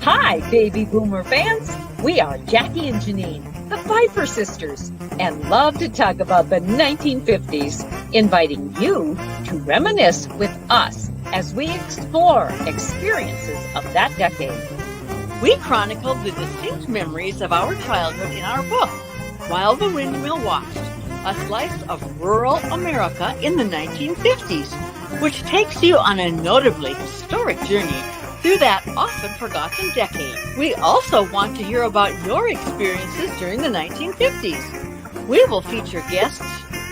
Hi, baby boomer fans. We are Jackie and Janine, the Pfeiffer Sisters, and love to talk about the 1950s, inviting you to reminisce with us as we explore experiences of that decade. We chronicled the distinct memories of our childhood in our book, While the Windmill Watched, a slice of rural America in the 1950s, which takes you on a notably historic journey through that often forgotten decade. We also want to hear about your experiences during the 1950s. We will feature guests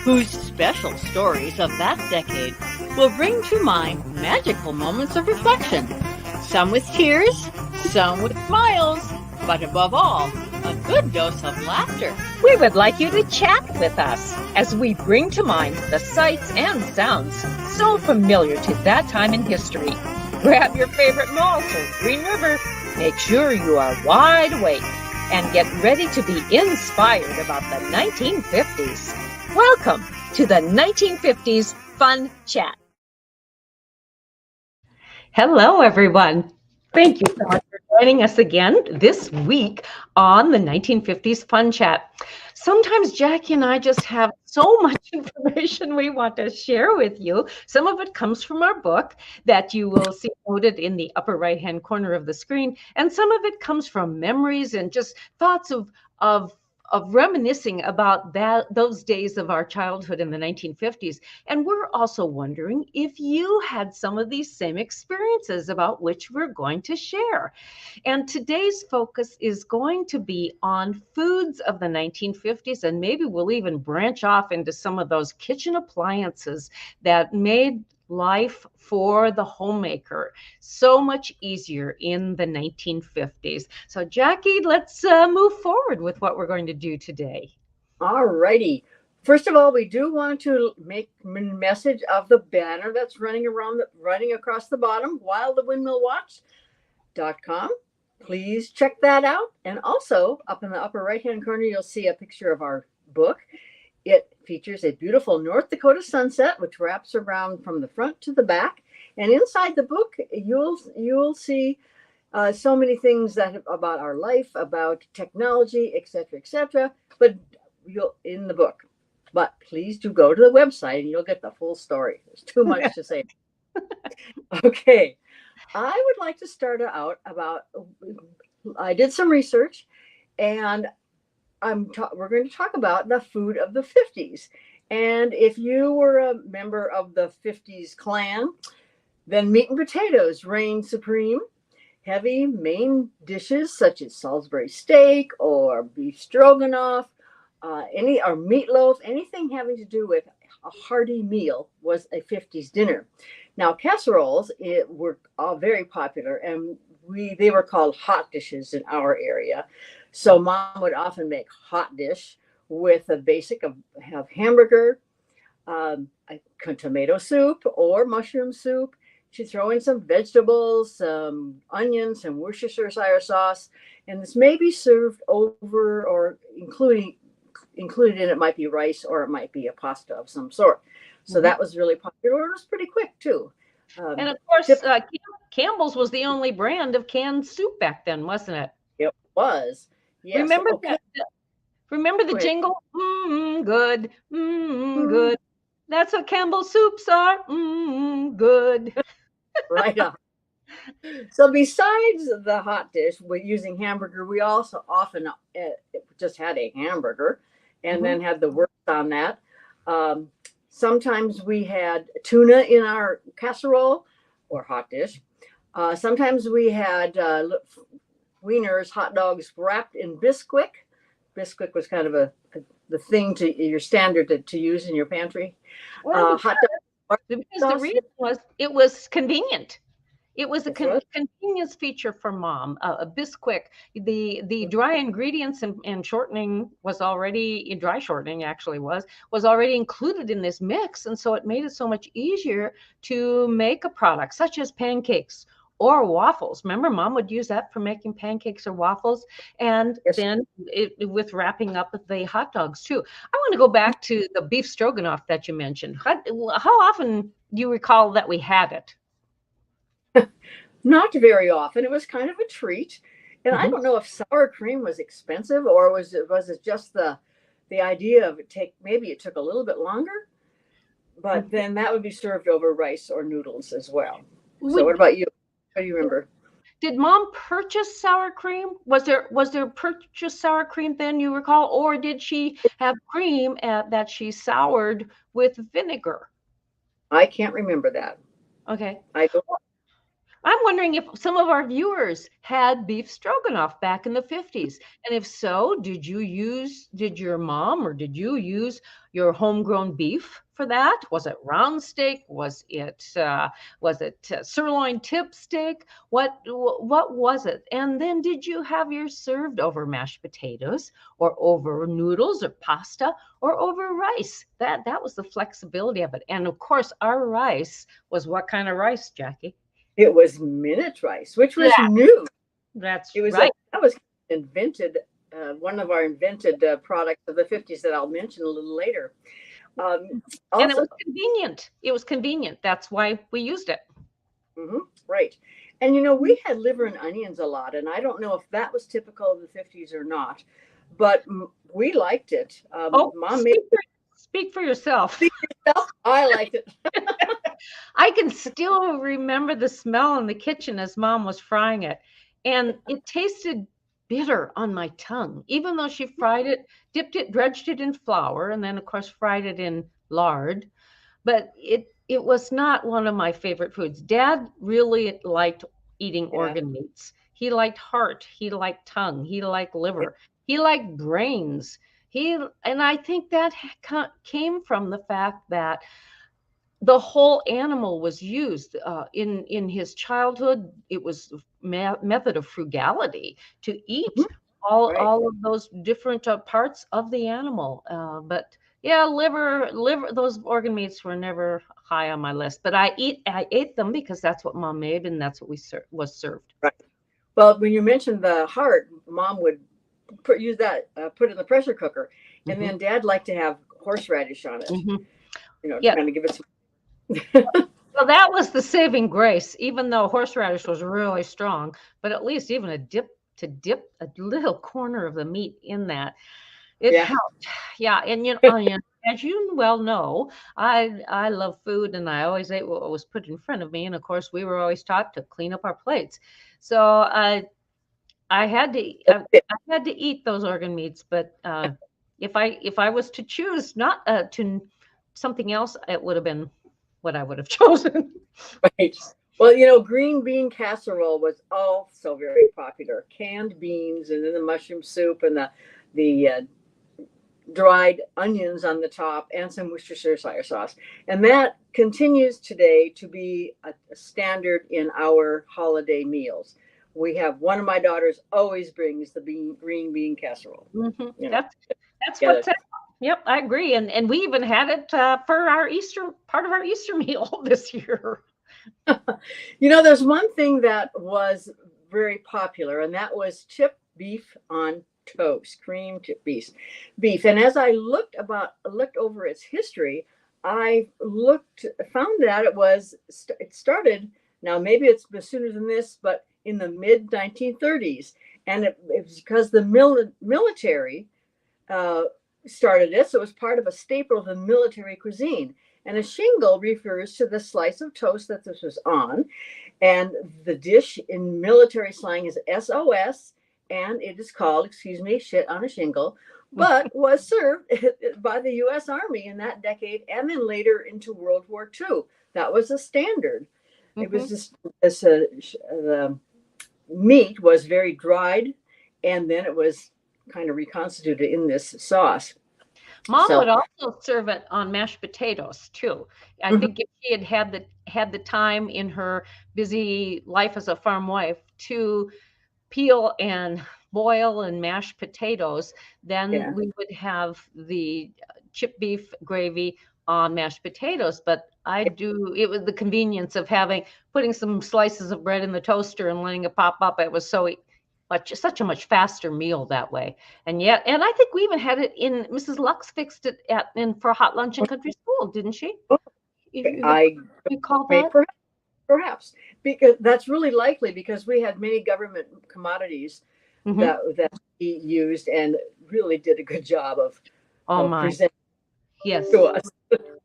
whose special stories of that decade will bring to mind magical moments of reflection, some with tears, some with smiles, but above all, a good dose of laughter. We would like you to chat with us as we bring to mind the sights and sounds so familiar to that time in history. Grab your favorite malt or Green River. Make sure you are wide awake and get ready to be inspired about the 1950s. Welcome to the 1950s Fun Chat. Hello, everyone. Thank you so much for joining us again this week on the 1950s Fun Chat. Sometimes Jackie and I just have so much information we want to share with you. Some of it comes from our book that you will see noted in the upper right-hand corner of the screen, and some of it comes from memories and just thoughts of reminiscing about those days of our childhood in the 1950s. And we're also wondering if you had some of these same experiences about which we're going to share. And today's focus is going to be on foods of the 1950s, and maybe we'll even branch off into some of those kitchen appliances that made life for the homemaker so much easier in the 1950s. So Jackie, let's move forward with what we're going to do today. All righty. First of all, we do want to make message of the banner that's running across the bottom, whilethewindmillwatched.com. Please check that out. And also up in the upper right-hand corner, you'll see a picture of our book. It features a beautiful North Dakota sunset, which wraps around from the front to the back. And inside the book, you'll see so many things about our life, about technology, etc., but you'll in the book. But please do go to the website and you'll get the full story. There's too much to say. Okay. I would like to start out about, I did some research and we're going to talk about the food of the 50s. And if you were a member of the 50s clan, then meat and potatoes reigned supreme. Heavy main dishes such as Salisbury steak or beef stroganoff, or meatloaf, anything having to do with a hearty meal was a 50s dinner. Now, casseroles were all very popular, and they were called hot dishes in our area. So mom would often make hot dish with a basic of hamburger, tomato soup or mushroom soup. She'd throw in some vegetables, some onions, some Worcestershire sauce, and this may be served over or included in it might be rice or it might be a pasta of some sort. So that was really popular. It was pretty quick too. And of course, Campbell's was the only brand of canned soup back then, wasn't it? It was. Yes. Remember the jingle? Good. Good. That's what Campbell's soups are. Good. Right on. So besides the hot dish, we're using hamburger. We also often just had a hamburger and then had the works on that. Sometimes we had tuna in our casserole or hot dish. Sometimes we had wieners, hot dogs wrapped in Bisquick. Bisquick was kind of the thing your standard to use in your pantry. Hot dogs. Because the reason was it was convenient. It was a convenience feature for mom. Bisquick, the dry ingredients and shortening was already, dry shortening actually was already included in this mix. And so it made it so much easier to make a product such as pancakes or waffles. Remember, mom would use that for making pancakes or waffles. And then with wrapping up the hot dogs too. I want to go back to the beef stroganoff that you mentioned. How often do you recall that we had it? Not very often. It was kind of a treat. And I Mhm. don't know if sour cream was expensive or was it just the idea of maybe it took a little bit longer, but then that would be served over rice or noodles as well. So what Would about you? What do you remember? Did mom purchase sour cream? Was there purchased sour cream then you recall, or did she have cream that she soured with vinegar? I can't remember that. Okay. I don't. I'm wondering if some of our viewers had beef stroganoff back in the 50s. And if so, did your mom or did you use your homegrown beef for that? Was it round steak? Was it sirloin tip steak? What was it? And then did you have yours served over mashed potatoes or over noodles or pasta or over rice? That was the flexibility of it. And of course, our rice was what kind of rice, Jackie? It was minute rice, which was Yeah, new. that's It was right. that was invented. One of our invented products of the 50s that I'll mention a little later. Um, And it Also, was convenient. It was convenient. That's why we used it. right. And we had liver and onions a lot, and I don't know if that was typical of the 50s or not, but we liked it. Oh, Mom made speak for yourself. stuff. I liked it. I can still remember the smell in the kitchen as mom was frying it. And it tasted bitter on my tongue, even though she fried it, dipped it, dredged it in flour, and then of course fried it in lard. But it was not one of my favorite foods. Dad really liked eating Yeah. organ meats. He liked heart, he liked tongue, he liked liver, he liked brains. And I think that came from the fact that the whole animal was used in his childhood. It was method of frugality to eat Right. all of those different parts of the animal. But yeah, liver, those organ meats were never high on my list. But I ate them because that's what mom made and that's what was served. Right. Well, when you mentioned the heart, Mom would put it in the pressure cooker, and Hmm. then Dad liked to have horseradish on it. Hmm. To Yeah. kind of give it some. Well, that was the saving grace, even though horseradish was really strong, but at least even to dip a little corner of the meat in that, it Yeah. helped. Yeah, and as you well know, I love food and I always ate what was put in front of me. And of course, we were always taught to clean up our plates. So I had to I had to eat those organ meats, but if I was to choose not to something else, it would have been what I would have chosen. Right. Well, green bean casserole was also very popular. Canned beans, and then the mushroom soup, and the dried onions on the top, and some Worcestershire sauce. And that continues today to be a standard in our holiday meals. We have one of my daughters always brings the green bean casserole. Mhm. You know, That's get what's it. Yep, I agree. And we even had it for our Easter part of our Easter meal this year. There's one thing that was very popular, and that was chipped beef on toast, cream chipped beef. And as I looked over its history, I found that it started. Now maybe it's sooner than this, but in the mid 1930s, and it was because the military started it, so it was part of a staple of the military cuisine. And a shingle refers to the slice of toast that this was on. And the dish in military slang is SOS, and it is called, excuse me, shit on a shingle, but was served by the U.S. Army in that decade and then later into World War II. That was a standard. It was just the meat was very dried, and then it was kind of reconstituted in this sauce. Mom So, would also serve it on mashed potatoes too. I think if she had the time in her busy life as a farm wife to peel and boil and mash potatoes, then yeah, we would have the chipped beef gravy on mashed potatoes. But it was the convenience of putting some slices of bread in the toaster and letting it pop up. It was such a much faster meal that way. And I think we even had it in Mrs. Lux fixed it for hot lunch in country school, didn't she? You I recall may that? perhaps. because that's really likely because we had many government commodities Mhm. that we used and really did a good job of Oh my. presenting Yes. to us.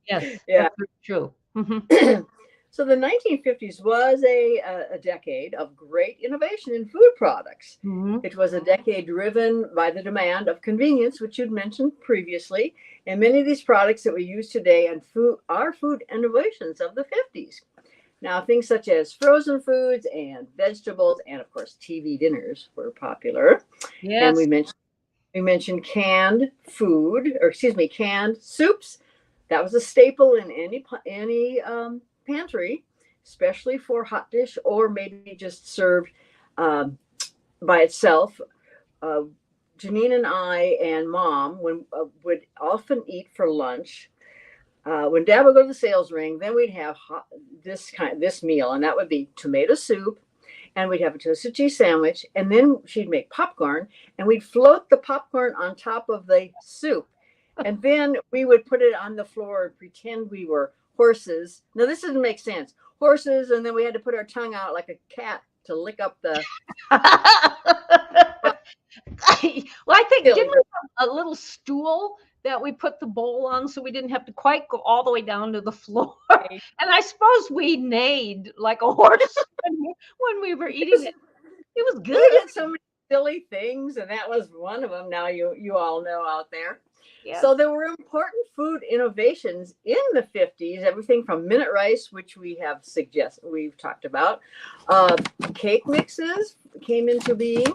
Yes. Yeah. That's true. Mhm. So the 1950s was a decade of great innovation in food products. Mhm. It was a decade driven by the demand of convenience, which you'd mentioned previously, and many of these products that we use today and food are food innovations of the 50s. Now, things such as frozen foods and vegetables, and of course, TV dinners were popular. And Yes. we mentioned canned food, or excuse me, canned soups. That was a staple in any pantry, especially for hot dish or maybe just served um, by itself. Uh, Janine and I and Mom would often eat for lunch. When Dad would go to the sales ring, then we'd have this meal, and that would be tomato soup, and we'd have a toasted cheese sandwich, and then she'd make popcorn, and we'd float the popcorn on top of the soup, and then we would put it on the floor and pretend we were horses. Now this doesn't make sense. Horses, and then we had to put our tongue out like a cat to lick up the. Well, I think didn't we have a little stool that we put the bowl on so we didn't have to quite go all the way down to the floor? And I suppose we neighed like a horse when we were eating it. It was We good. did so many silly things, and that was one of them. Now you all know out there. Yes. So there were important food innovations in the 50s, everything from minute rice, which we've talked about. Cake mixes came into being.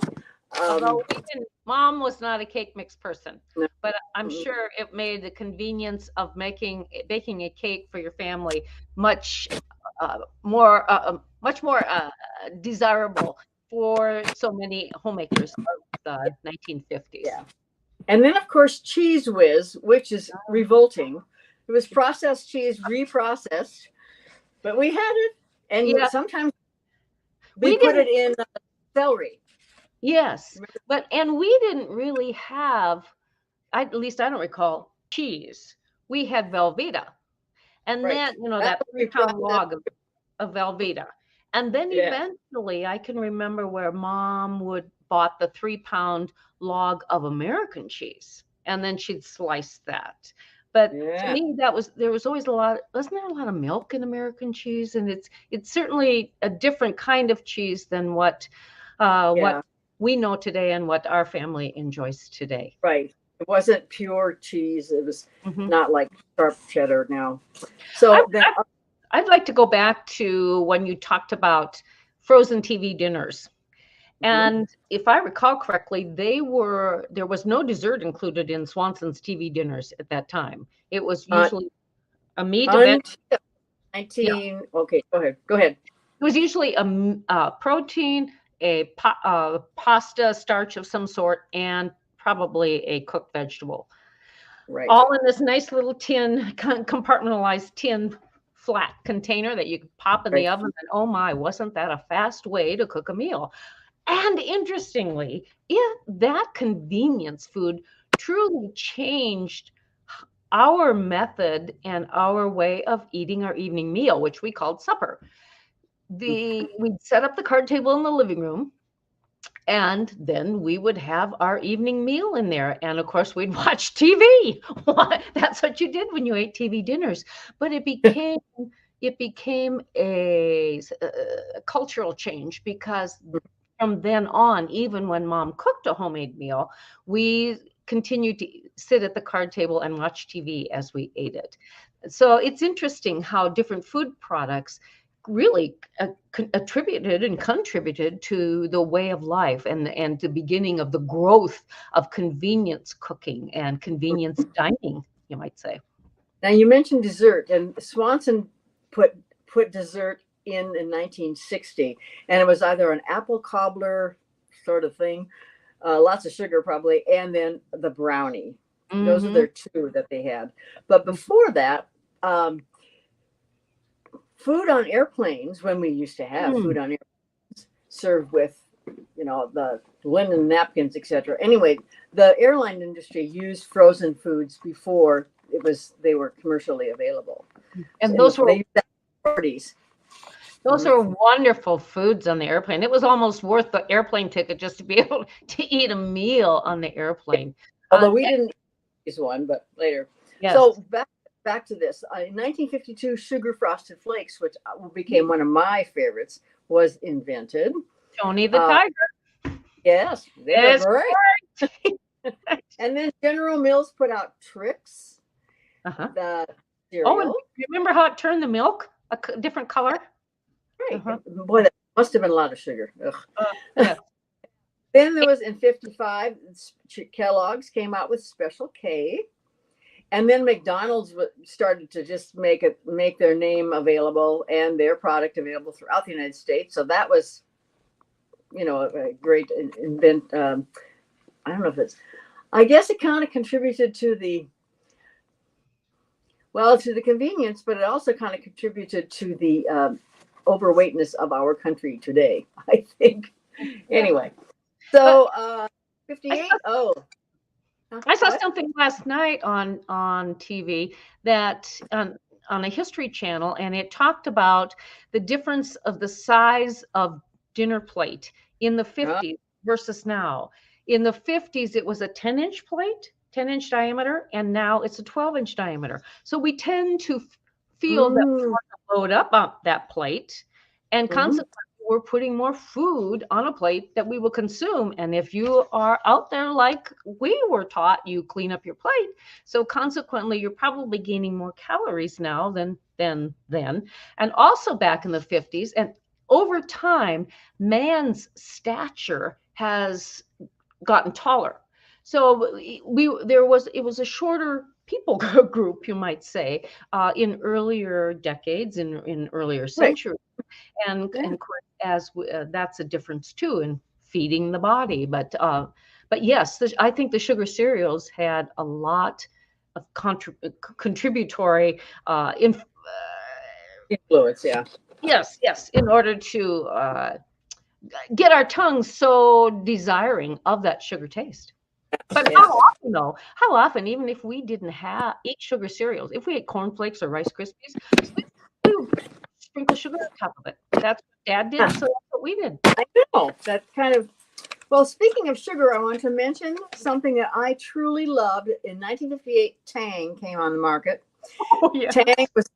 Although Mom was not a cake mix person, No. but I'm sure it made the convenience of baking a cake for your family much more desirable for so many homemakers of the 1950s. Yeah. And then, of course, Cheese Whiz, which is revolting. It was processed cheese reprocessed, but we had it, and sometimes we put it in celery. Yes, and we didn't really have, at least I don't recall, cheese. We had Velveeta, and then that 3-pound log of Velveeta, and then eventually I can remember where Mom would bought the 3-pound log of American cheese, and then she'd slice that. But to me, there was always wasn't there a lot of milk in American cheese? And it's certainly a different kind of cheese than what we know today and what our family enjoys today. Right. It wasn't pure cheese. It was not like sharp cheddar now. So I'd like to go back to when you talked about frozen TV dinners. And if I recall correctly, there was no dessert included in Swanson's TV dinners at that time. It was usually a meat event. Okay, go ahead. It was usually a protein, a pasta starch of some sort, and probably a cooked vegetable. Right. All in this nice little compartmentalized tin flat container that you could pop in the oven. And oh my, wasn't that a fast way to cook a meal? And interestingly, that convenience food truly changed our method and our way of eating our evening meal, which we called supper. We'd set up the card table in the living room, and then we would have our evening meal in there. And of course, we'd watch TV. That's what you did when you ate TV dinners. But it became a cultural change, because from then on, even when Mom cooked a homemade meal, we continued to sit at the card table and watch TV as we ate it. So it's interesting how different food products really attributed and contributed to the way of life and the beginning of the growth of convenience cooking and convenience dining, you might say. Now you mentioned dessert, and Swanson put dessert in 1960, and it was either an apple cobbler sort of thing, lots of sugar probably, and then the brownie. Those are their two that they had. But before that, food on airplanes, when we used to have food on airplanes, served with, the linen napkins, etc. Anyway, the airline industry used frozen foods before they were commercially available. And those were they used that in the 40s. Those are wonderful foods on the airplane. It was almost worth the airplane ticket just to be able to eat a meal on the airplane. Although we didn't use one, but later. Yes. So back to this. In 1952, sugar Frosted Flakes, which became one of my favorites, was invented. Tony the Tiger. Yes, Yes, right. And then General Mills put out Trix, the cereal. Oh, and remember how it turned the milk a different color? Right. Boy, that must have been a lot of sugar. Yeah. Then there was in 55, Kellogg's came out with Special K. And then McDonald's started to just make their name available and their product available throughout the United States. So that was, a great invent. I don't know if I guess it kind of contributed to the convenience, but it also kind of contributed to the overweightness of our country today, I think. Anyway, so 58. I saw something last night on TV that on a history channel, and it talked about the difference of the size of dinner plate in the 50s versus now. In the 50s, it was a 10-inch plate, 10-inch diameter, and now it's a 12-inch diameter. So we tend to feel that we want to load up on that plate, and consequently, we're putting more food on a plate that we will consume. And if you are out there like we were taught, you clean up your plate. So consequently, you're probably gaining more calories now than then. And also back in the 50s, and over time, man's stature has gotten taller. So it was a shorter people group, you might say, in earlier decades, in earlier centuries. And of course, that's a difference too in feeding the body. But yes, I think the sugar cereals had a lot of contributory influence. Yeah. Yes, in order to get our tongues so desiring of that sugar taste. But how often, even if we didn't eat sugar cereals, if we ate cornflakes or Rice Krispies, we would sprinkle sugar on top of it. That's what Dad did, so that's what we did. I know. That's kind of, well, speaking of sugar, I want to mention something that I truly loved. In 1958, Tang came on the market. Oh, yeah. Tang was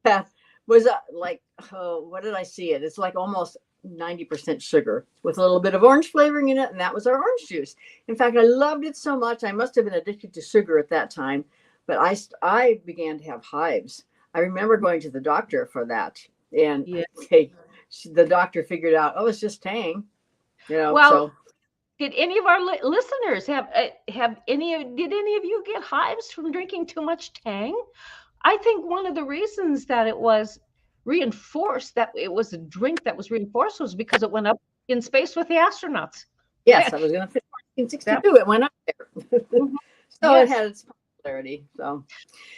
like, what did I see it? It's like almost 90% sugar with a little bit of orange flavoring in it, and that was our orange juice. In fact, I loved it so much. I must have been addicted to sugar at that time, but I began to have hives. I remember going to the doctor for that, and the doctor figured out, it's just Tang, Well, so. Did any of our listeners did any of you get hives from drinking too much Tang? I think one of the reasons that it was reinforced, that it was a drink that was reinforced, was because it went up in space with the astronauts. Yes, I was going to say 1962. It went up there. So it had its popularity. So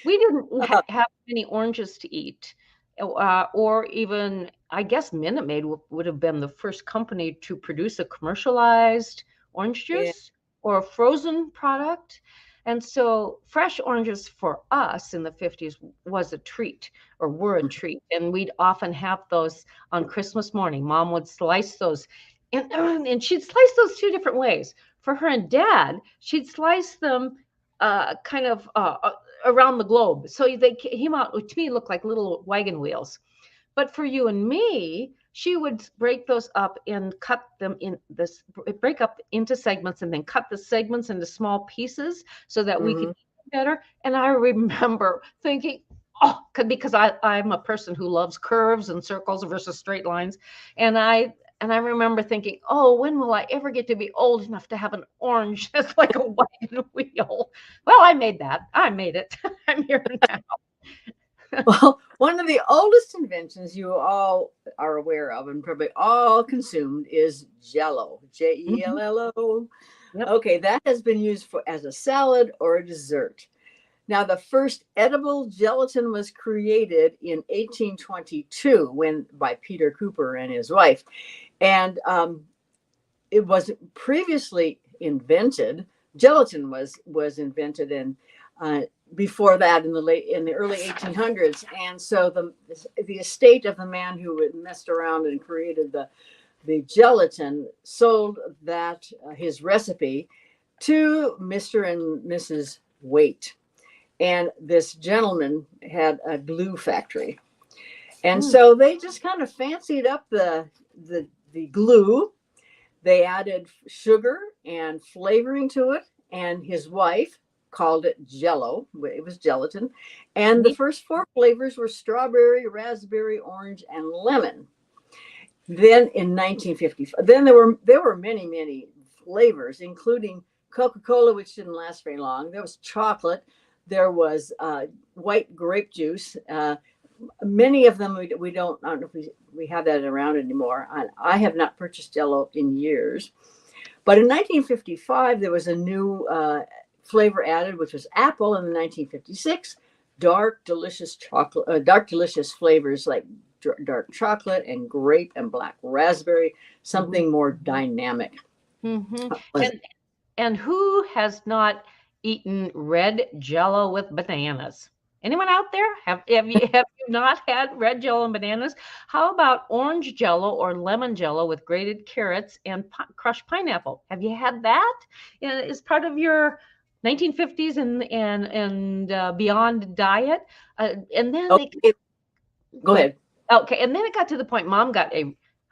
we didn't have many oranges to eat, or even, I guess Minute Maid would have been the first company to produce a commercialized orange juice or a frozen product. And so fresh oranges for us in the 50s was a treat, or were a treat. And we'd often have those on Christmas morning. Mom would slice those, and she'd slice those two different ways. For her and Dad, she'd slice them kind of around the globe. So they came out, to me, looked like little wagon wheels. But for you and me, she would break those up and cut them break up into segments, and then cut the segments into small pieces so that we could eat them better. And I remember thinking, because I'm a person who loves curves and circles versus straight lines. And I remember thinking, when will I ever get to be old enough to have an orange that's like a wagon wheel? Well, I made that. I made it. I'm here now. Well, one of the oldest inventions you all are aware of and probably all consumed is Jell-O, Jello. Yep. Okay, that has been used as a salad or a dessert. Now, the first edible gelatin was created in 1822 by Peter Cooper and his wife. And it was previously invented. Gelatin was invented in before that in the early 1800s. And so the estate of the man who had messed around and created the gelatin sold that his recipe to Mr. and Mrs. Waite. And this gentleman had a glue factory. And so they just kind of fancied up the glue. They added sugar and flavoring to it. And his wife called it Jello. It was gelatin. And the first 4 flavors were strawberry, raspberry, orange, and lemon. Then in 1955, then there were many, many flavors, including Coca-Cola, which didn't last very long. There was chocolate. There was white grape juice. Many of them I don't know if we have that around anymore. I have not purchased Jello in years. But in 1955, there was a new flavor added, which was apple. In 1956, dark, delicious flavors like dark chocolate and grape and black raspberry, something more dynamic. And who has not eaten red Jello with bananas? Anyone out there? Have you not had red Jello and bananas? How about orange Jello or lemon Jello with grated carrots and crushed pineapple? Have you had that as part of your 1950s and beyond diet? And then go ahead. Okay, and then it got to the point Mom got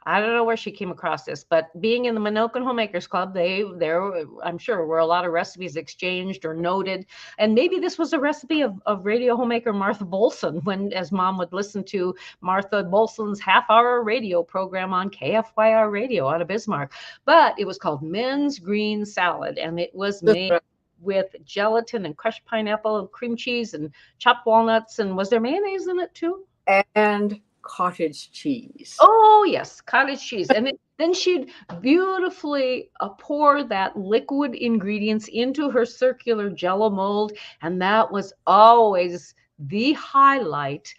I don't know where she came across this, but being in the Minokan Homemakers Club, there I'm sure were a lot of recipes exchanged or noted. And maybe this was a recipe of radio homemaker Martha Bolson, as Mom would listen to Martha Bolson's half-hour radio program on KFYR radio out of Bismarck. But it was called Men's Green Salad, and it was made with gelatin and crushed pineapple and cream cheese and chopped walnuts. And was there mayonnaise in it too? And cottage cheese. Oh yes, cottage cheese. And then she'd beautifully pour that liquid ingredients into her circular Jello mold, and that was always the highlight.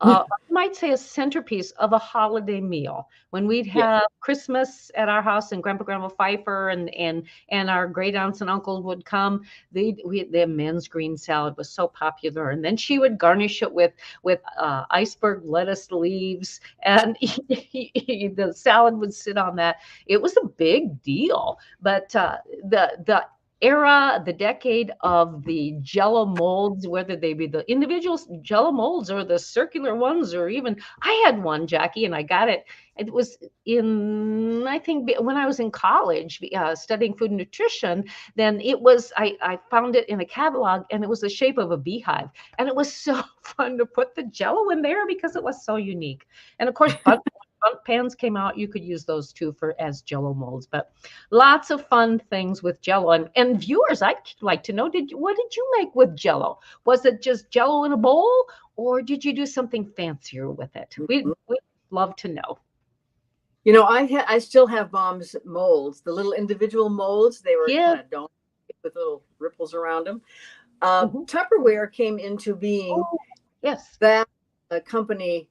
I might say a centerpiece of a holiday meal when we'd have Christmas at our house, and Grandma Pfeiffer and our great aunts and uncles would come. The men's green salad was so popular, and then she would garnish it with iceberg lettuce leaves, and the salad would sit on that. It was a big deal, but the decade of the Jello molds, whether they be the individual Jello molds or the circular ones, or even I had one, Jackie, and I got it. It was I think when I was in college studying food and nutrition. Then it was I found it in a catalog, and it was the shape of a beehive, and it was so fun to put the Jello in there because it was so unique. And of course, bunt pans came out. You could use those too as Jello molds, but lots of fun things with Jello. And viewers, I'd like to know, what did you make with Jello? Was it just Jello in a bowl, or did you do something fancier with it? We'd love to know. You know, I still have Mom's molds, the little individual molds. They were kind of domed with little ripples around them. Tupperware came into being. Oh, yes. That company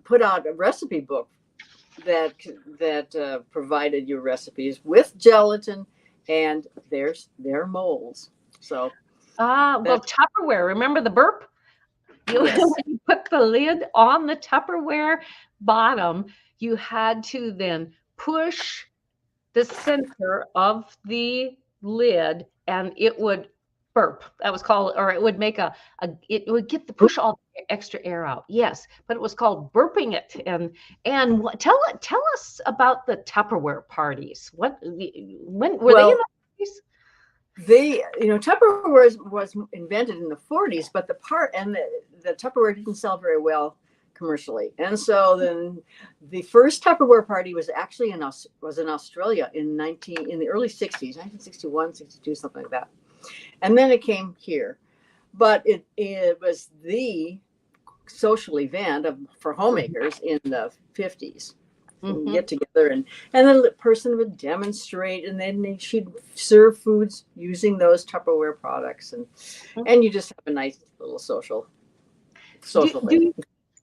put out a recipe book that provided you recipes with gelatin and their molds. So Tupperware. Remember the burp? You put the lid on the Tupperware bottom. You had to then push the center of the lid, and it would burp. That was called, or it would make it would push all the extra air out. Yes, but it was called burping it. And tell us about the Tupperware parties. When were they in the parties? Tupperware was invented in the 40s, but the Tupperware didn't sell very well commercially. And so then the first Tupperware party was actually in Australia in the early 60s, 1961, 62, something like that. And then it came here. But it was the social event for homemakers in the 50s. Get together and then the person would demonstrate, and then she'd serve foods using those Tupperware products, and you just have a nice little social thing.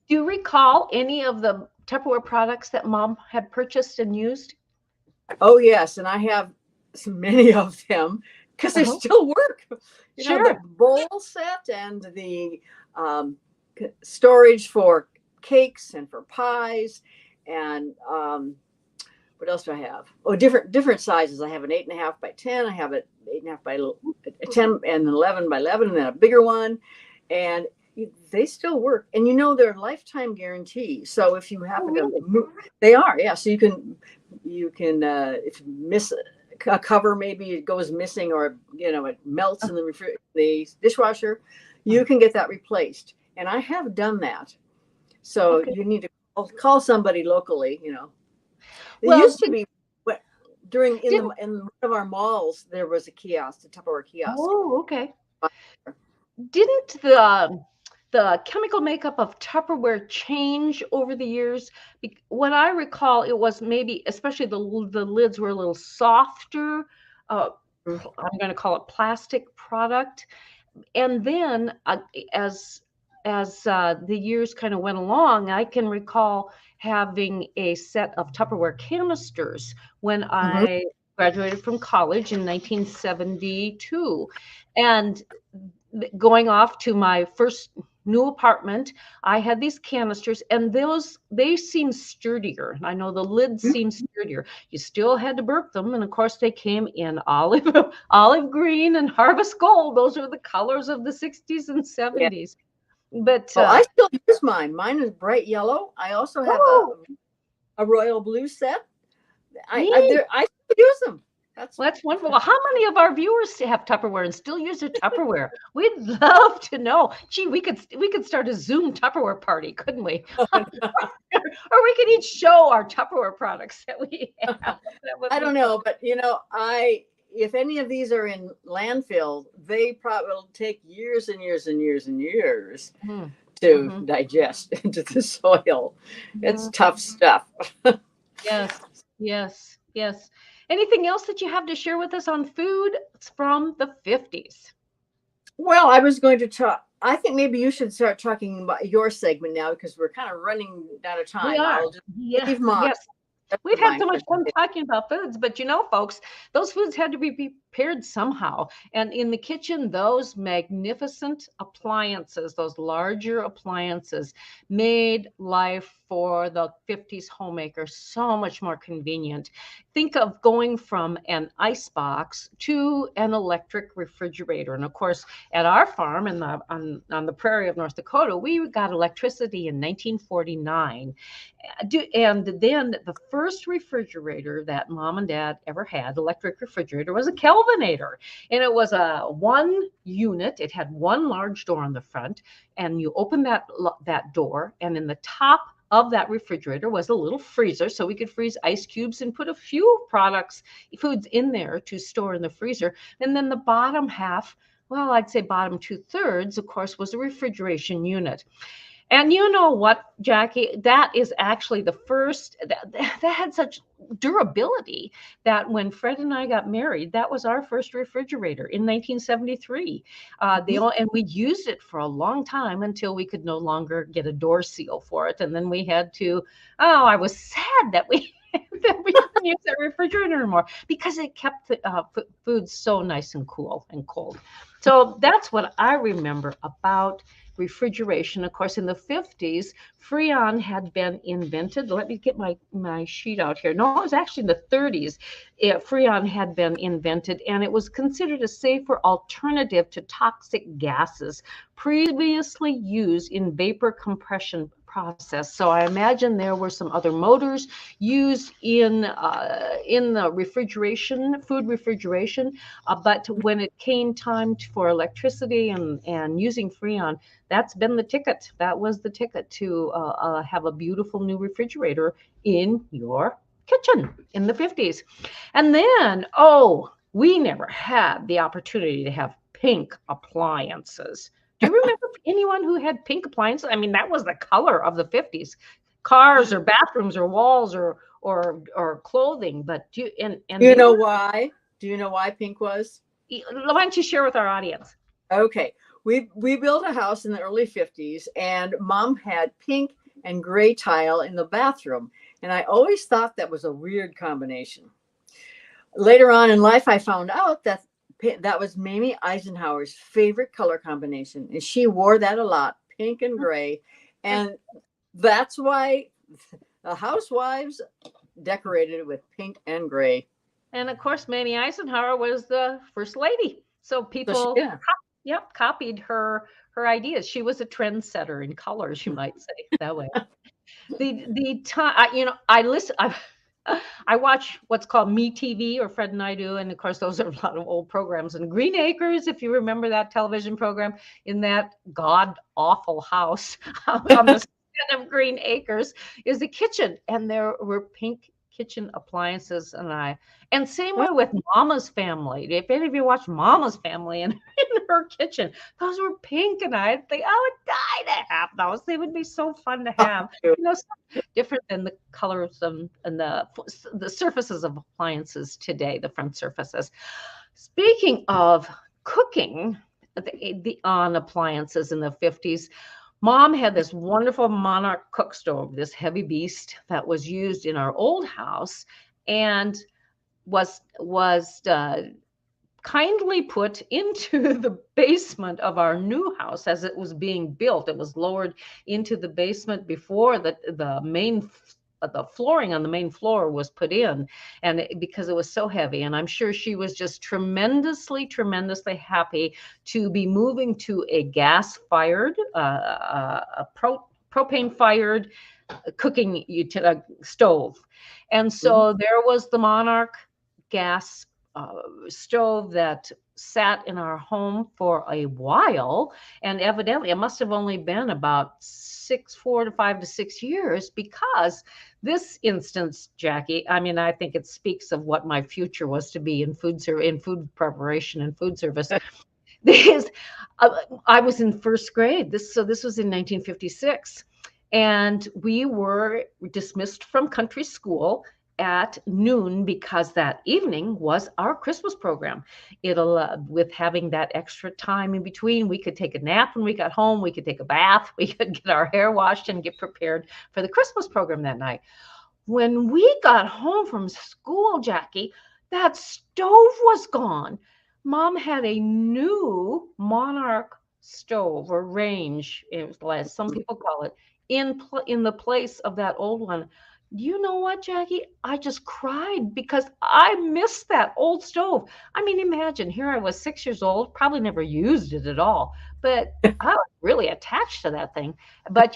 Do you recall any of the Tupperware products that Mom had purchased and used? Oh yes, and I have many of them. because they still work. You know, Sure. the bowl set and the storage for cakes and for pies and what else do I have? Oh, different sizes. I have an 8.5 by 10. I have an 8.5 by 10 and an 11 by 11, and then a bigger one. And they still work. And you know, they're lifetime guarantee. So if you happen to move, they are, yeah. So you can if you miss a cover, maybe it goes missing, or you know, it melts in the dishwasher, you can get that replaced. And I have done that. So you need to call somebody locally, you know. It used to be in one of our malls, there was a kiosk, a Tupperware kiosk. Oh, okay. Didn't the chemical makeup of Tupperware change over the years? What I recall, it was maybe, especially the lids were a little softer. I'm going to call it plastic product. And then as the years kind of went along, I can recall having a set of Tupperware canisters when I graduated from college in 1972. And going off to my first new apartment, I had these canisters, and they seemed sturdier. I know the lids seemed sturdier. You still had to burp them, and of course they came in olive green and harvest gold. Those were the colors of the 60s and 70s. But I still use mine. Mine is bright yellow. I also have a royal blue set. I still use them. That's wonderful. Well, how many of our viewers have Tupperware and still use their Tupperware? We'd love to know. Gee, we could start a Zoom Tupperware party, couldn't we? Or we could each show our Tupperware products that we have. I don't know, but you know, if any of these are in landfill, they probably will take years and years and years and years to digest into the soil. It's tough stuff. Yes. Anything else that you have to share with us on food from the 50s? Well, I was going to talk. I think maybe you should start talking about your segment now, because we're kind of running out of time. We are. I'll just leave mine. Yes. We've had so much fun talking about foods, but you know, folks, those foods had to be prepared somehow. And in the kitchen, those magnificent appliances, those larger appliances, made life for the 50s homemaker so much more convenient. Think of going from an ice box to an electric refrigerator. And of course, at our farm on the prairie of North Dakota, we got electricity in 1949. And then the first refrigerator that Mom and Dad ever had, electric refrigerator, was a Kelvinator. And it was a one unit. It had one large door on the front, and you open that door, and in the top of that refrigerator was a little freezer, so we could freeze ice cubes and put a few foods in there to store in the freezer. And then the bottom half, well, I'd say bottom 2/3, of course, was a refrigeration unit. And you know what, Jackie, that is actually the first, that had such durability that when Fred and I got married, that was our first refrigerator in 1973. And we used it for a long time until we could no longer get a door seal for it. And then we had to, I was sad that we couldn't use that refrigerator anymore, because it kept the food so nice and cool and cold. So that's what I remember about refrigeration. Of course, in the 50s, Freon had been invented. Let me get my sheet out here. No, it was actually in the 30s. Freon had been invented, and it was considered a safer alternative to toxic gases previously used in vapor compression process. So I imagine there were some other motors used in the refrigeration, food refrigeration, but when it came time for electricity and using Freon, that's been the ticket. That was the ticket to have a beautiful new refrigerator in your kitchen in the 50s. And then, we never had the opportunity to have pink appliances. Do you remember anyone who had pink appliances? I mean, that was the color of the 50s. Cars or bathrooms or walls or clothing. But do you know why? Do you know why pink was? Why don't you share with our audience? Okay. We built a house in the early 50s, and Mom had pink and gray tile in the bathroom. And I always thought that was a weird combination. Later on in life, I found out that that was Mamie Eisenhower's favorite color combination, and she wore that a lot, pink and gray, and that's why the housewives decorated with pink and gray. And of course, Mamie Eisenhower was the first lady, so people, copied her ideas. She was a trendsetter in colors, you might say that way. The time, I watch what's called Me TV, or Fred and I do, and of course those are a lot of old programs. And Green Acres, if you remember that television program, in that god awful house on the set of Green Acres is the kitchen, and there were pink kitchen appliances, and same way with Mama's Family. If any of you watch Mama's Family in her kitchen, those were pink, and I think I would die to have those. They would be so fun to have. Different than the colors and the surfaces of appliances today, the front surfaces. Speaking of cooking on appliances in the 50s, Mom had this wonderful Monarch cook stove, this heavy beast that was used in our old house and was kindly put into the basement of our new house as it was being built. It was lowered into the basement before the flooring on the main floor was put in, and because it was so heavy. And I'm sure she was just tremendously happy to be moving to a gas-fired, propane-fired cooking stove. And so there was the Monarch gas stove that sat in our home for a while, and evidently it must have only been about 5 to 6 years, because this instance, Jackie, I mean, I think it speaks of what my future was to be in food preparation and food service. I was in first grade. This was in 1956, and we were dismissed from country school at noon because that evening was our Christmas program. With having that extra time in between, we could take a nap when we got home, we could take a bath, we could get our hair washed and get prepared for the Christmas program that night. When we got home from school, Jackie, that stove was gone. Mom had a new Monarch stove, or range, as some people call it, in the place of that old one. You know what, Jackie? I just cried because I missed that old stove. I mean, imagine, here I was 6 years old, probably never used it at all, but I was really attached to that thing. But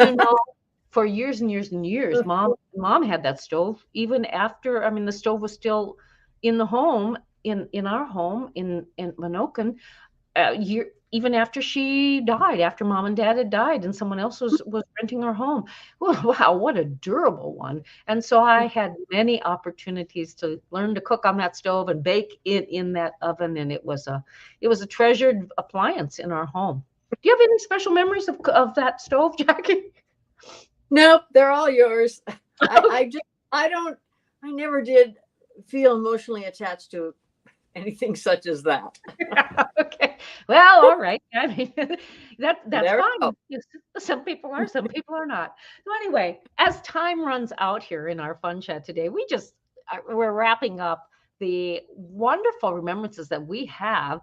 for years and years and years, mom had that stove even after, the stove was still in the home, in our home in Menoken, even after she died, after Mom and Dad had died and someone else was renting our home. Well, wow, what a durable one. And so I had many opportunities to learn to cook on that stove and bake it in that oven. And it was a treasured appliance in our home. Do you have any special memories of that stove, Jackie? Nope, they're all yours. I never did feel emotionally attached to anything such as that. Okay. Well, all right. I mean, that's fine. Some people are, some people are not. So anyway, as time runs out here in our fun chat today, we're wrapping up the wonderful remembrances that we have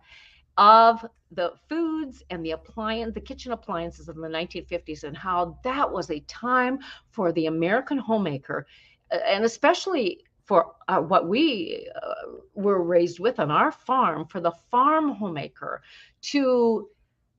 of the foods and the kitchen appliances of the 1950s, and how that was a time for the American homemaker, and especially for what we were raised with on our farm, for the farm homemaker to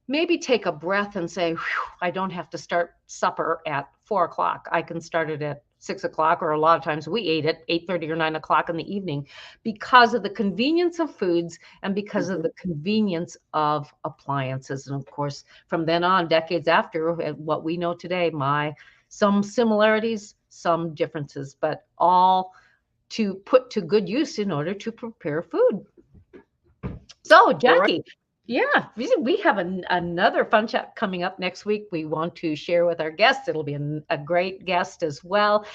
maybe take a breath and say, I don't have to start supper at 4 o'clock. I can start it at 6 o'clock, or a lot of times we ate at 8:30 or 9 o'clock in the evening, because of the convenience of foods and because of the convenience of appliances. And of course, from then on, decades after, what we know today, some similarities, some differences, but all to put to good use in order to prepare food. So, Jackie, yeah, we have another fun chat coming up next week. We want to share with our guests. It'll be a great guest as well.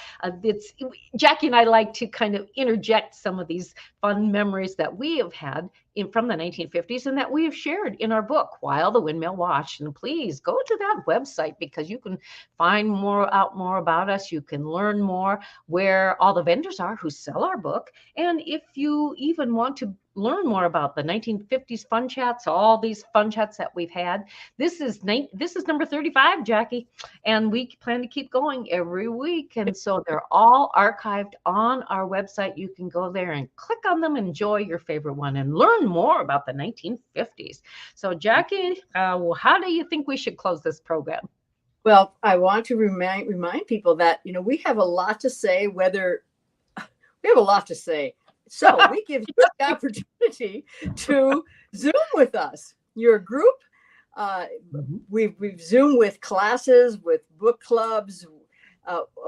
Jackie and I like to kind of interject some of these fun memories that we have had from the 1950s and that we have shared in our book, While the Windmill Watched. And please go to that website because you can find out more about us. You can learn more where all the vendors are who sell our book. And if you even want to learn more about the 1950s fun chats, all these fun chats that we've had, this is number 35, Jackie, and we plan to keep going every week. And so they're all archived on our website. You can go there and click on them, enjoy your favorite one, and learn more about the 1950s. So Jackie, how do you think we should close this program? Well, I want to remind people that, we have a lot to say, So we give you the opportunity to Zoom with us. Your group, we've Zoomed with classes, with book clubs,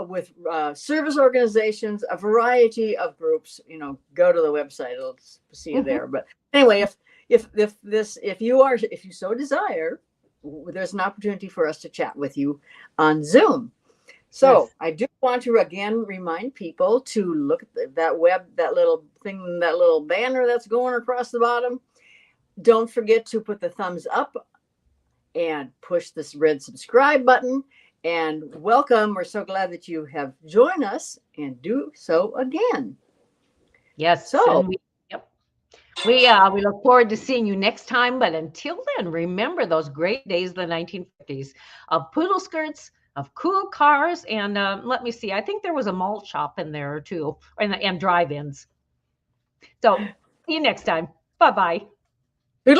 with service organizations, a variety of groups. Go to the website; it'll see you there. But anyway, if you so desire, there's an opportunity for us to chat with you on Zoom. So yes. I do want to again remind people to look at that little banner that's going across the bottom. Don't forget to put the thumbs up and push this red subscribe button. And welcome. We're so glad that you have joined us, and do so again. Yes. So we look forward to seeing you next time. But until then, remember those great days of the 1950s of poodle skirts, of cool cars, and let me see, I think there was a malt shop in there too, and drive-ins. So see you next time. Bye-bye.